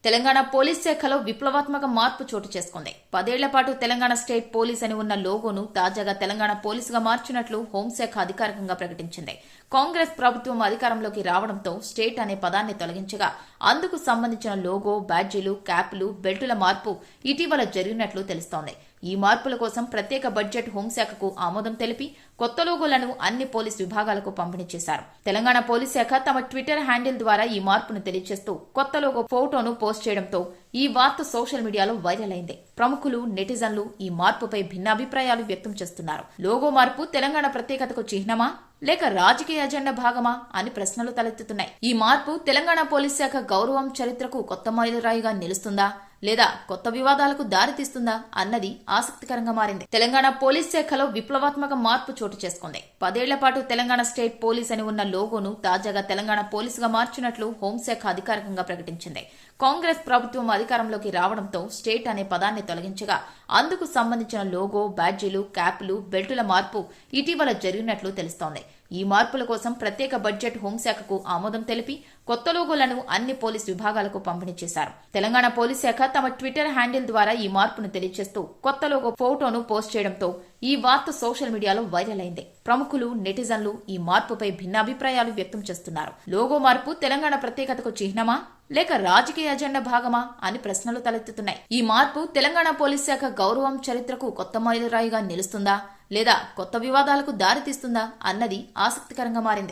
Telangana police శాఖలో విప్లవాత్మక మార్పు చోటు చేసుకుంది. 10 ఏళ్ల పాటు తెలంగాణ స్టేట్ పోలీస్ అని ఉన్న లోగోను తాజాగా తెలంగాణ పోలీసుగా మార్చినట్లు హోంశాఖ అధికారికంగా ప్రకటించింది. కాంగ్రెస్ ప్రభుత్వం అధికారంలోకి రావడంతో స్టేట్ అనే పదాన్ని తొలగించగా అందుకు సంబంధించిన లోగో, బ్యాడ్జీలు, క్యాప్లు, బెల్టుల మార్పు ఇటీవల జరిగినట్లు తెలుస్తోంది. ఈ మార్పుల కోసం ప్రత్యేక బడ్జెట్ హోంశాఖకు ఆమోదం తెలిపి కొత్త లోగోలను అన్ని పోలీస్ విభాగాలకు పంపిణీ చేశారు. తెలంగాణ పోలీస్ శాఖ తమ ట్విట్టర్ హ్యాండిల్ ద్వారా ఈ మార్పును తెలియజేస్తూ కొత్త లోగో ఫోటోను పోస్ట్ చేయడంతో ఈ వార్త సోషల్ మీడియాలో వైరల్ అయింది. ప్రముఖులు, నెటిజన్లు ఈ మార్పుపై భిన్నాభిప్రాయాలు వ్యక్తం చేస్తున్నారు. లోగో మార్పు తెలంగాణ ప్రత్యేకతకు చిహ్నమా లేక రాజకీయ అజెండా భాగమా అని ప్రశ్నలు తలెత్తుతున్నాయి. ఈ మార్పు తెలంగాణ పోలీస్ శాఖ గౌరవం, చరిత్రకు కొత్త మైలురాయిగా నిలుస్తుందా లేదా కొత్త వివాదాలకు దారితీస్తుందా అన్నది ఆసక్తికరంగా మారింది. తెలంగాణ పోలీస్ శాఖలో విప్లవాత్మక మార్పు చోటు చేసుకుంది. 10 ఏళ్ల పాటు తెలంగాణ స్టేట్ పోలీస్ అని ఉన్న లోగోను తాజాగా తెలంగాణ పోలీసుగా మార్చినట్లు హోంశాఖ అధికారికంగా ప్రకటించింది. కాంగ్రెస్ ప్రభుత్వం అధికారంలోకి రావడంతో స్టేట్ అనే పదాన్ని తొలగించగా అందుకు సంబంధించిన లోగో, బ్యాడ్జీలు, క్యాప్లు, బెల్టుల మార్పు ఇటీవల జరిగినట్లు తెలుస్తోంది. ఈ మార్పుల కోసం ప్రత్యేక బడ్జెట్ హోంశాఖకు ఆమోదం తెలిపి కొత్త లోగోలను అన్ని పోలీస్ విభాగాలకు పంపిణీ చేశారు. తెలంగాణ పోలీస్ శాఖ తమ ట్విట్టర్ హ్యాండిల్ ద్వారా ఈ మార్పును తెలియజేస్తూ కొత్త లోగో ఫోటోను పోస్ట్ చేయడంతో ఈ వార్త సోషల్ మీడియాలో వైరల్ అయింది. ప్రముఖులు, నెటిజన్లు ఈ మార్పుపై భిన్నాభిప్రాయాలు వ్యక్తం చేస్తున్నారు. లోగో మార్పు తెలంగాణ ప్రత్యేకతకు చిహ్నమా లేక రాజకీయ అజెండా భాగమా అని ప్రశ్నలు తలెత్తుతున్నాయి. ఈ మార్పు తెలంగాణ పోలీస్ శాఖ గౌరవం, చరిత్రకు కొత్త మైలురాయిగా నిలుస్తుందా లేదా కొత్త వివాదాలకు దారితీస్తుందా అన్నది ఆసక్తికరంగా మారింది.